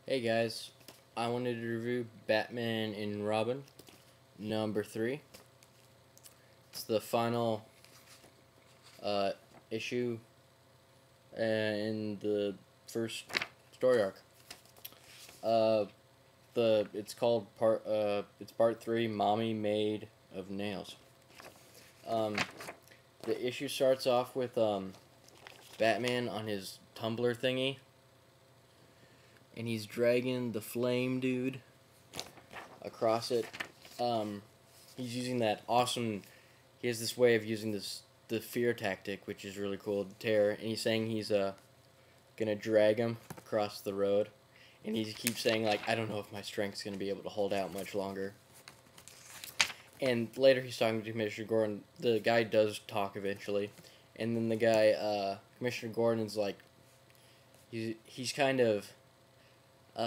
Hey guys, I wanted to review Batman and Robin #3. It's the final uh, issue in the first story arc. Uh, it's part 3. Mommy Made of Nails. Um, the issue starts off with Batman on his tumbler thingy, and he's dragging the flame dude across it. Um, he's using that awesome. He has this way of using the fear tactic, which is really cool. The terror, and he's saying he's gonna drag him across the road, and he keeps saying like, I don't know if my strength's gonna be able to hold out much longer. And later he's talking to Commissioner Gordon. The guy does talk eventually, and then the guy, Commissioner Gordon's like, he's kind of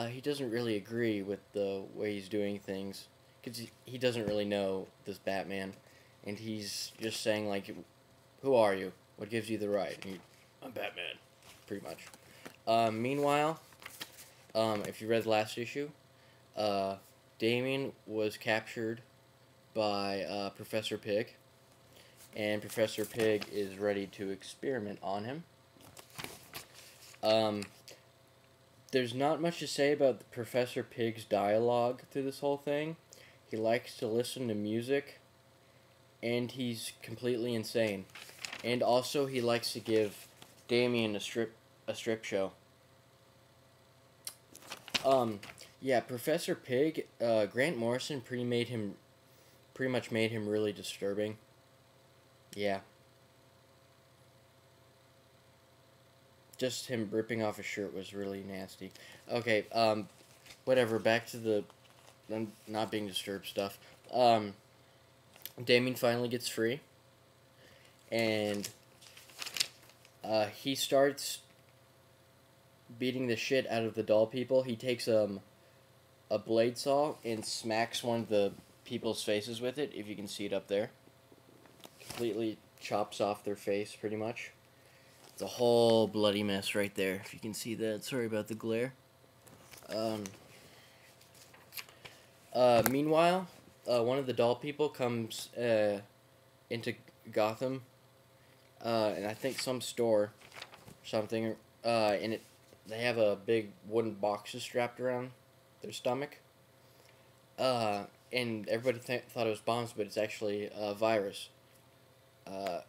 he doesn't really agree with the way he's doing things because he doesn't really know this Batman, and he's just saying like, "Who are you? What gives you the right?" And I'm Batman, pretty much. Meanwhile, if you read the last issue, uh, Damien was captured by Professor Pig, and Professor Pig is ready to experiment on him. Um, there's not much to say about Professor Pig's dialogue through this whole thing. He likes to listen to music, and he's completely insane. And also, he likes to give Damien a strip show. Um, yeah, Professor Pig. Grant Morrison pretty much made him really disturbing. Yeah, just him ripping off his shirt was really nasty. Okay, whatever. Back to the not being disturbed stuff. Um, Damien finally gets free, and he starts beating the shit out of the doll people. He takes a blade saw and smacks one of the people's faces with it. If you can see it up there, completely chops off their face, pretty much. It's a whole bloody mess right there. If you can see that. Sorry about the glare. Um, meanwhile, one of the doll people comes into Gotham, and I think some store, something, and they have a big wooden boxes strapped around their stomach. Uh, and everybody thought it was bombs, but it's actually a virus. Uh,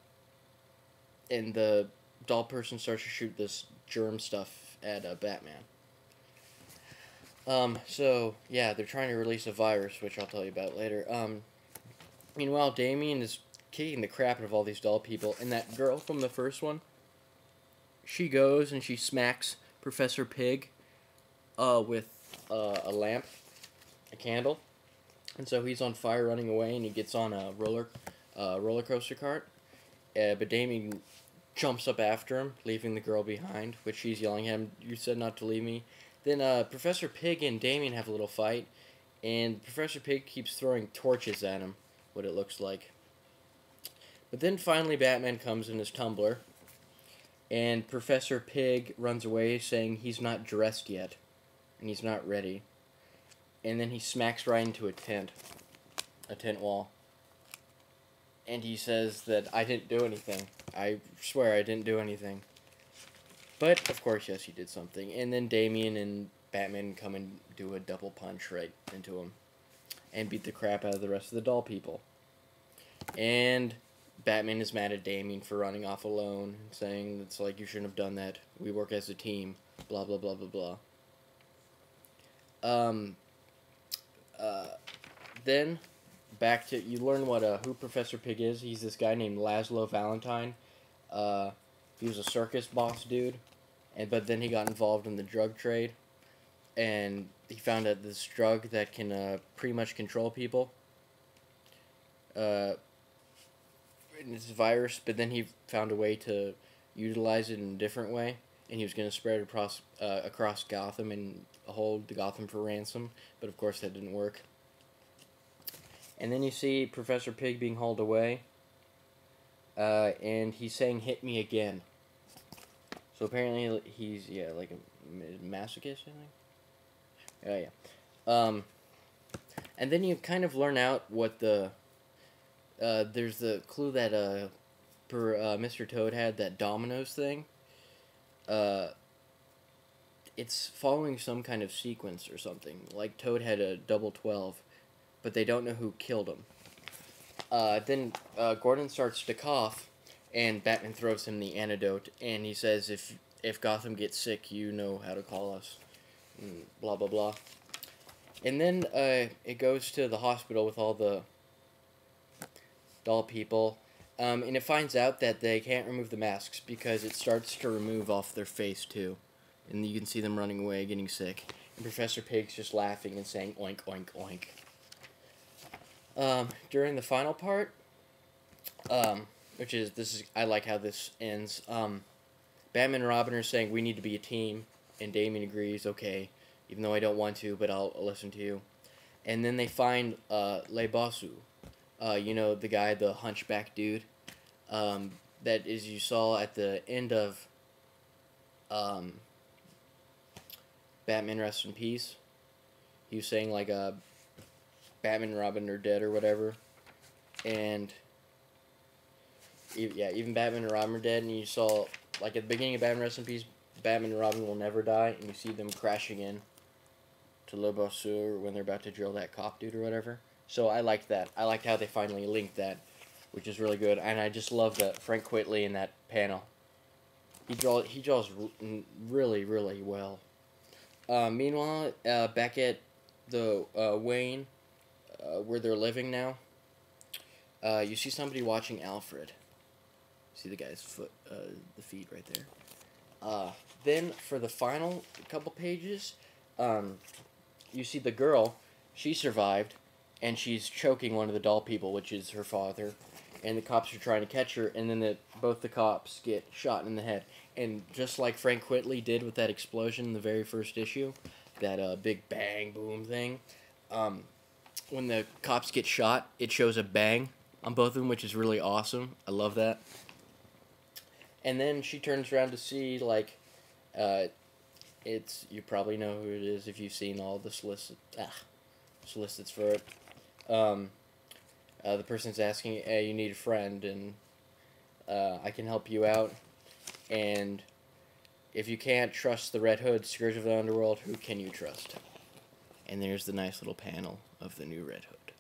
and the doll person starts to shoot this germ stuff at Batman. So yeah, they're trying to release a virus, which I'll tell you about later. Meanwhile, Damien is kicking the crap out of all these doll people, and that girl from the first one, she goes and she smacks Professor Pig, with a lamp, a candle, and so he's on fire, running away, and he gets on a roller coaster cart. But Damien jumps up after him, leaving the girl behind, which she's yelling at him, "You said not to leave me." Then Professor Pig and Damien have a little fight, and Professor Pig keeps throwing torches at him, what it looks like. But then finally Batman comes in his tumbler, and Professor Pig runs away saying he's not dressed yet, and he's not ready. And then he smacks right into a tent wall. And he says that I didn't do anything. I swear I didn't do anything. But, of course, yes, he did something. And then Damien and Batman come and do a double punch right into him. And beat the crap out of the rest of the doll people. And Batman is mad at Damien for running off alone, saying it's like, you shouldn't have done that. We work as a team. Blah, blah, blah, blah, blah. Then, back to, you learn what who Professor Pig is. He's this guy named Laszlo Valentine. Uh, he was a circus boss dude, but then he got involved in the drug trade, and he found out this drug that can pretty much control people. Uh, and it's a virus, but then he found a way to utilize it in a different way, and he was going to spread it across Gotham and hold the Gotham for ransom, but of course that didn't work. And then you see Professor Pig being hauled away, and he's saying, "Hit me again." So apparently he's, yeah, like a masochist, I think. Oh yeah. And then you kind of learn out what the there's the clue that Mr. Toad had, that Dominoes thing. Uh, it's following some kind of sequence or something. Like Toad had a double 12, but they don't know who killed him. Then Gordon starts to cough, and Batman throws him the antidote, and he says, "If Gotham gets sick, you know how to call us." And blah blah blah. And then it goes to the hospital with all the doll people, and it finds out that they can't remove the masks because it starts to remove off their face too, and you can see them running away, getting sick. And Professor Pig's just laughing and saying oink oink oink. During the final part, which is I like how this ends. Batman and Robin are saying we need to be a team, and Damian agrees. Okay, even though I don't want to, but I'll listen to you. And then they find Le Bossu, you know, the guy, the hunchback dude, that is you saw at the end of Batman Rest in Peace. He was saying like Batman and Robin are dead or whatever, and yeah, even Batman and Robin are dead, and you saw like at the beginning of Batman Rest in Peace, Batman and Robin will never die, and you see them crashing in to Le Bosseur when they're about to drill that cop dude or whatever. So I liked that. I liked how they finally linked that, which is really good. And I just love that Frank Quitely in that panel. He draws really, really well. Meanwhile, back at the Wayne, where they're living now, you see somebody watching Alfred. See the guy's foot, the feet right there. Then for the final couple pages, you see the girl. She survived, and she's choking one of the doll people, which is her father. And the cops are trying to catch her, and then both the cops get shot in the head. And just like Frank Quitely did with that explosion in the very first issue, that big bang boom thing, when the cops get shot, it shows a bang on both of them, which is really awesome. I love that. And then she turns around to see, like, you probably know who it is if you've seen all the solicits for it. The person's asking, hey, you need a friend, and I can help you out. And if you can't trust the Red Hood, Scourge of the Underworld, who can you trust? And there's the nice little panel of the new Red Hood.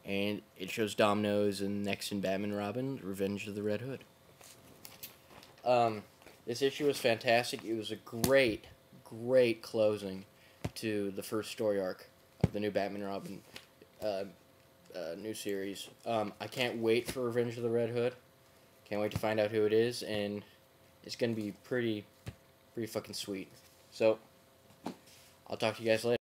And it shows Dominoes and next in Batman Robin, Revenge of the Red Hood. This issue was fantastic. It was a great, great closing to the first story arc of the new Batman Robin new series. I can't wait for Revenge of the Red Hood. Can't wait to find out who it is, and it's gonna be pretty fucking sweet. So, I'll talk to you guys later.